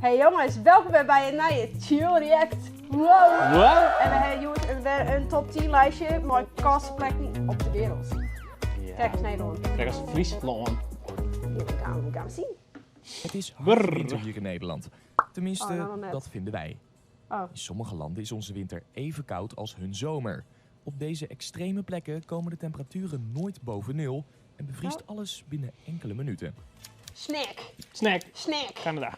Hey jongens, welkom weer bij een nieuwe Chill React. Wow. En we hebben jongens een top 10 lijstje met kastplekken op de wereld. Ja. Kijk eens Nederland. Kijk als Friesland. We gaan zien. Het is hard winter hier in Nederland. Tenminste, Oh, nou net. dat vinden wij. Oh. In sommige landen is onze winter even koud als hun zomer. Op deze extreme plekken komen de temperaturen nooit boven nul en bevriest alles binnen enkele minuten. Snack. Snack. Canada.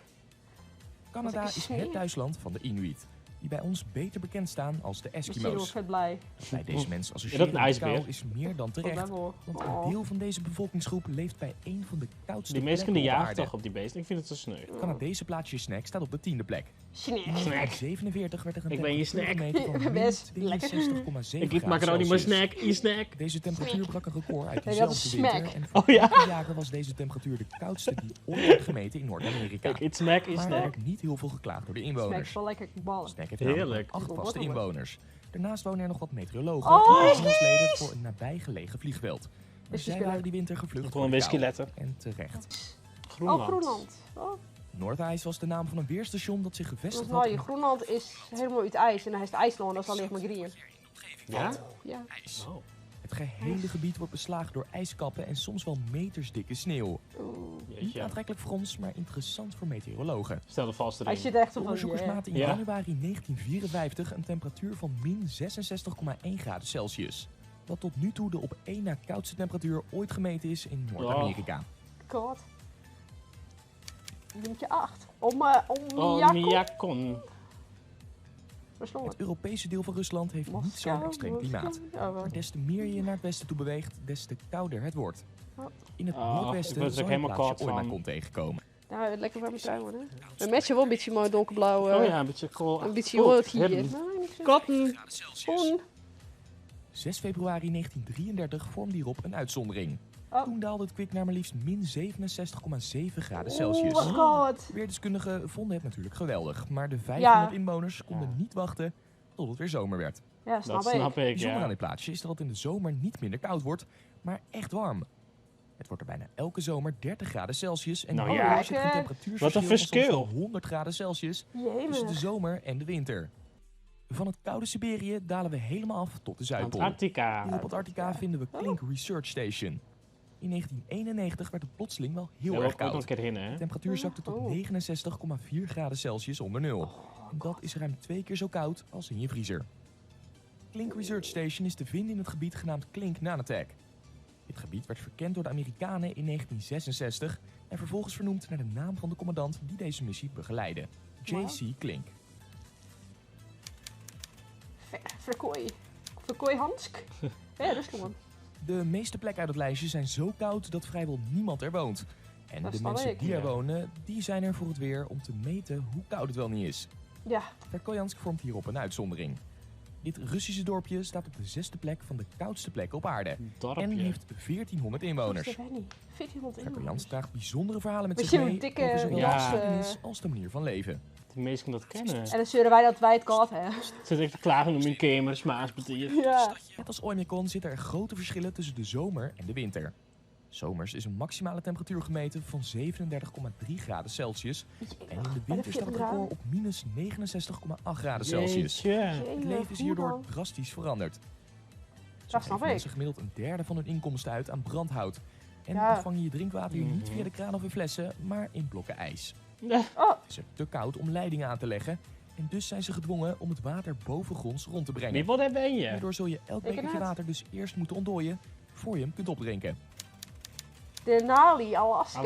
Canada Wat een is sneeuw. het thuisland van de Inuit, die bij ons beter bekend staan als de Misschien wel Eskimo's. vet blij. Bij deze mensen Is dat associëren een met ijsbeer? kou is meer dan terecht, Wel. want Oh. een deel van deze bevolkingsgroep leeft bij een van de koudste Die mensen plekken kunnen op jagen aarde. toch op die beesten? Ik vind het zo sneu. Het Canadese plaatsje Snack staat op de 10e plek. Snack. In 1947 werd er een Ik ben je temperatuur snack. gemeten van Best min lekker. 62,7 Ik liep graden macaroni maar Celsius. snack. snack. Deze temperatuur brak een record uit Nee, dat is diezelfde winter. smack. En voor Oh ja. enkele jaren was deze temperatuur de koudste die ooit werd gemeten in Noord-Amerika. Kijk, iets snack, iets Maar er snack. wordt niet heel veel geklaagd door de Smack inwoners. wel lekker ballen. Snack heeft Heerlijk. namelijk 8 vaste Wortelen. inwoners. Daarnaast wonen er nog wat meteorologen Oh, en personeelsleden voor een nabijgelegen vliegveld. Maar Is zij dus waren die winter gevlucht Gewoon voor een de kou. whisky-letter. En terecht. Groenland. Oh, Groenland. Oh, Noordijs was de naam van een weerstation dat zich dat gevestigd is had mooi. in Groenland is helemaal uit ijs. En hij is IJsland, dat is alleen maar green. Ja? Ja. ijs. Oh. Het gehele gebied wordt beslagen door ijskappen en soms wel metersdikke sneeuw. Niet Jeetje. aantrekkelijk voor ons, maar interessant voor meteorologen. Stel de vaste Hij ring. zit echt De op een onderzoekers maten in Ja. januari 1954 een temperatuur van min 66,1 graden Celsius. Wat tot nu toe de op één na koudste temperatuur ooit gemeten is in Noord-Amerika. God. Linkje 8. Om Oh, Jakko. Miyakon. Verslonden. Het Europese deel van Rusland heeft niet zo'n extreem klimaat. Maar des te meer je naar het westen toe beweegt, des te kouder het wordt. In het Oh, ik noordwesten word er zal ook je helemaal plaatsje koud van. Oymacon tegenkomen. Ja, lekker warme trui hoor. We matchen wel een beetje mooi donkerblauw. Oh ja, een beetje cool. Een beetje rood hier. hidden. Nee, niet zo. Cotton. Groen. 6 februari 1933 vormde hierop een uitzondering. Oh. Toen daalde het kwik naar maar liefst min 67,7 graden Oh Celsius. my god. Weerdeskundigen vonden het natuurlijk geweldig, maar de 500 Ja. inwoners konden niet wachten tot het weer zomer werd. Ja, snap Dat ik. snap ik, Bijzonder aan ja. dit plaatsje is dat het in de zomer niet minder koud wordt, maar echt warm. Het wordt er bijna elke zomer 30 graden Celsius en Nou nu ja. zit er een temperatuur Wat een van soms verschil. wel 100 graden Celsius tussen de Jemig. zomer en de winter. Van het koude Siberië dalen we helemaal af tot de Zuidpool. Antarctica. Hier op Antarctica vinden we Klink Research Station. In 1991 werd het plotseling wel heel Daar wil erg ik ook nog koud. een keer heen, hè? De temperatuur zakte tot Oh. 69,4 graden Celsius onder nul. En dat is ruim 2 keer zo koud als in je vriezer. Klink Research Station is te vinden in het gebied genaamd Klink Nanotech. Dit gebied werd verkend door de Amerikanen in 1966 en vervolgens vernoemd naar de naam van de commandant die deze missie begeleidde. J.C. Klink. Verkooi Hansk. Ja, Rusland. De meeste plekken uit het lijstje zijn zo koud dat vrijwel niemand er woont. En Dat de snap mensen ik. die er Ja. wonen, die zijn er voor het weer om te meten hoe koud het wel niet is. Ja. Verkojansk vormt hierop een uitzondering. Dit Russische dorpje staat op de 6e plek van de koudste plekken op aarde. En Dorpje. heeft 1400 inwoners. Dat weet niet. 1400 Verkojansk inwoners. draagt bijzondere verhalen met We zich zien mee een dikke over zowel Ja. de geschiedenis als de manier van leven. De meesten kunnen dat kennen. En dan zeuren wij dat wij het gehad hebben. Zit ik te klagen om mijn kamers, maasbetier. Ja. Net als Oymyakon zitten er grote verschillen tussen de zomer en de winter. Zomers is een maximale temperatuur gemeten van 37,3 graden Celsius. En in de winter staat het record op minus 69,8 graden Celsius. Jeetje. Het leven is hierdoor drastisch veranderd. Zo Dat snap geven ik. mensen gemiddeld een derde van hun inkomsten uit aan brandhout. En Ja. ontvang je je drinkwater hier niet via de kraan of in flessen, maar in blokken ijs. Ja. Oh, Het is er te koud om leidingen aan te leggen. En dus zijn ze gedwongen om het water bovengronds rond te brengen. Wie wat heb ben je? Hierdoor zul je elk bekertje inderdaad. water dus eerst moeten ontdooien voor je hem kunt opdrinken. Denali, Alaska.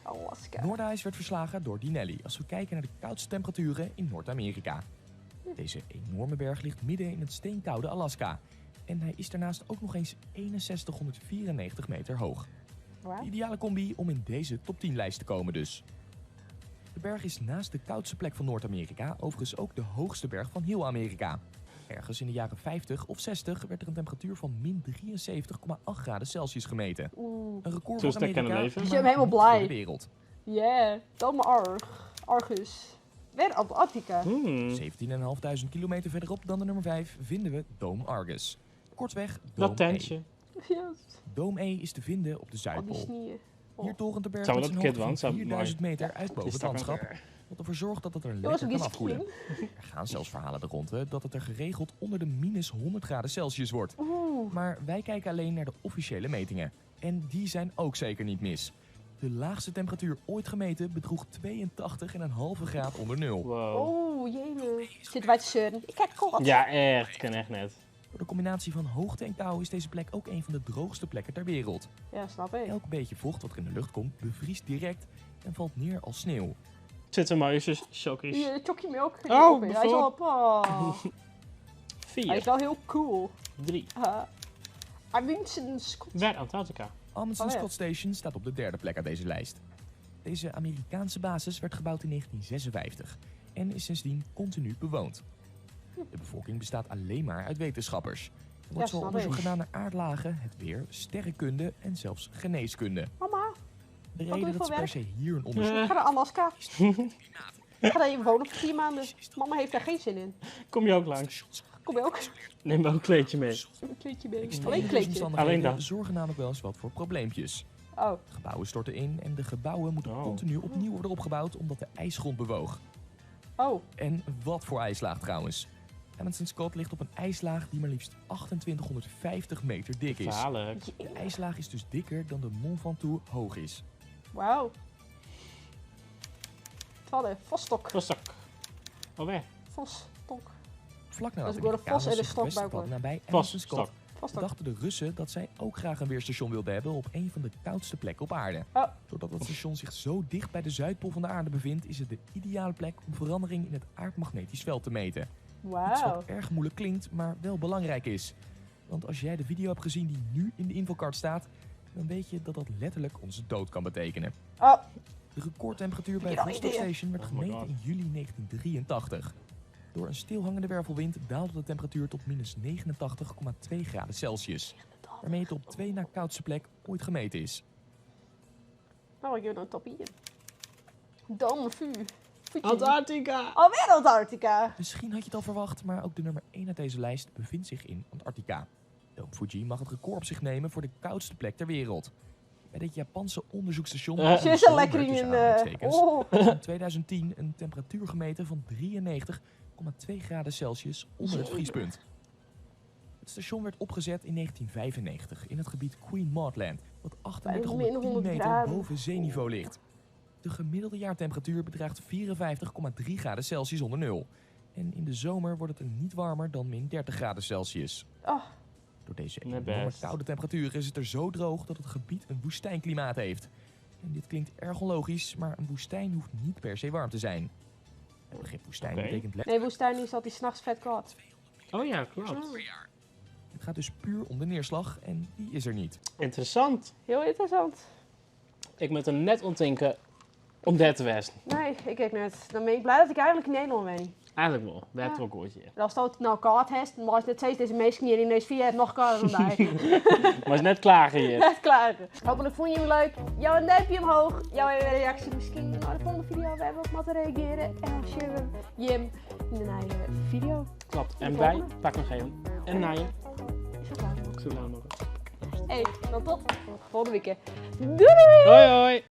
Alaska. Noordijs werd verslagen door Denali als we kijken naar de koudste temperaturen in Noord-Amerika. Deze enorme berg ligt midden in het steenkoude Alaska. En hij is daarnaast ook nog eens 6194 meter hoog. Waar? De ideale combi om in deze top 10 lijst te komen dus. De berg is naast de koudste plek van Noord-Amerika overigens ook de hoogste berg van heel Amerika. Ergens in de jaren 50 of 60 werd er een temperatuur van min 73,8 graden Celsius gemeten. Oeh. Een record Zo van sterk kan Amerika, het leven. Dus maar je bent helemaal niet voor blij. de wereld. Yeah. Dome Argus. Weer Antarctica. 17.500 kilometer verderop dan de nummer 5 vinden we Dome Argus. Kortweg Dat Dome E. tentje. Yes. Dome E is te vinden op de Al die Zuidpool. snieën. Hier torent de berg Zou met dat een een keer hoogte van doen? Zou 4000 meter uit boven Die het stak landschap. ook er. wat ervoor zorgt dat het er Jongens, lekker hoe kan is afkoelen. het? Er gaan zelfs verhalen de ronde dat het er geregeld onder de minus 100 graden Celsius wordt. Oeh. Maar wij kijken alleen naar de officiële metingen. En die zijn ook zeker niet mis. De laagste temperatuur ooit gemeten bedroeg 82,5 graden onder nul. Wow. Oeh, jee. Zitten wij te zeuren? Ik heb kort. Ja, echt. Kan echt net. Door de combinatie van hoogte en kou is deze plek ook een van de droogste plekken ter wereld. Ja, snap ik. Elk beetje vocht wat er in de lucht komt bevriest direct en valt neer als sneeuw. Zitten muisjes, shockies. Hier, Chocky Milk. Oh, Hij is al op. Oh. Hij is 4, wel heel cool. 3. Amundsen Scott. Waar Antarctica. Amundsen Oh ja. Scott Station staat op de derde plek aan deze lijst. Deze Amerikaanse basis werd gebouwd in 1956 en is sindsdien continu bewoond. De bevolking bestaat alleen maar uit wetenschappers. Er wordt Ja, zo snap onderzoek ik. gedaan naar aardlagen, het weer, sterrenkunde en zelfs geneeskunde. Mama, De doe je reden dat voor ze per se hier een onderzoek ik ga naar Alaska. Ik ga daar even wonen voor 4 maanden. Mama heeft daar geen zin in. Kom je ook langs? Kom je ook? Neem wel een kleedje mee. Een kleedje mee. Extreme Alleen een kleedje. weersomstandigheden Alleen dat. zorgen namelijk wel eens wat voor probleempjes. Oh. Gebouwen storten in en de gebouwen moeten Oh. continu opnieuw worden opgebouwd omdat de ijsgrond bewoog. Oh. En wat voor ijslaag trouwens. Amundsen Scott ligt op een ijslaag die maar liefst 2850 meter dik is. Verhalen. De ijslaag is dus dikker dan de Mont Ventoux hoog is. Wauw. Twadde. Vosstok. Vostok. Oh, weg. Vosstok. Vlak Dat nadat is de door de vos en de Amerikanen zich stok gevestigd bij hadden nabij Vos, Amundsen Scott, stok. Vosstok. dachten de Russen dat zij ook graag een weerstation wilden hebben op een van de koudste plekken op aarde. Oh. Doordat het station zich zo dicht bij de Zuidpool van de aarde bevindt, is het de ideale plek om verandering in het aardmagnetisch veld te meten. Iets Wauw. wat erg moeilijk klinkt, maar wel belangrijk is. Want als jij de video hebt gezien die nu in de infocard staat, dan weet je dat dat letterlijk onze dood kan betekenen. Oh. De recordtemperatuur bij Heb je al Vostok ideeën? Station werd Oh my gemeten God. in juli 1983. Door een stilhangende wervelwind daalde de temperatuur tot minus 89,2 graden Celsius. Waarmee het op 2 na koudste plek ooit gemeten is. Nou, ik doe een topje. Dan vuur. Antarctica. Alweer Antarctica. Misschien had je het al verwacht, maar ook de nummer 1 uit deze lijst bevindt zich in Antarctica. Dome Fuji mag het record op zich nemen voor de koudste plek ter wereld. Bij dit Japanse onderzoeksstation Ze Ze is er lekker in. Oh. in 2010 een temperatuur gemeten van 93,2 graden Celsius onder het vriespunt. Het station werd opgezet in 1995 in het gebied Queen Maud Land, wat Min 3810 100 meter graden. boven zeeniveau ligt. De gemiddelde jaartemperatuur bedraagt 54,3 graden Celsius onder nul. En in de zomer wordt het er niet warmer dan min 30 graden Celsius. Oh. Door deze Net enorme best. koude temperaturen is het er zo droog dat het gebied een woestijnklimaat heeft. En dit klinkt erg onlogisch, maar een woestijn hoeft niet per se warm te zijn. Het begrip woestijn Oké. betekent Nee, woestijn is dat hij s'nachts vet koud. Oh ja, klopt. Het gaat dus puur om de neerslag en die is er niet. Interessant. Heel interessant. Ik moet er net ontdenken om dat te wezen. Nee, ik kijk net. Dan ben ik blij dat ik eigenlijk in Nederland ben. Eigenlijk wel. Dat Ja. wel goed hier. Als het nou koud is, dan was het steeds deze mensen hier in deze vier het nog kouder dan mij. Maar is net klagen hier. Net klaar. Hopelijk vond je hem leuk. Jouw een duimpje omhoog. Jouw reactie misschien naar de volgende video. We hebben op wat te reageren. En dan share we Jim in de nieuwe video. Klopt. En De wij volgende. pakken nog even een naaien. Is dat klaar? Zo lang nog. Hey, dan tot volgende week. Doei doei! Hoi hoi!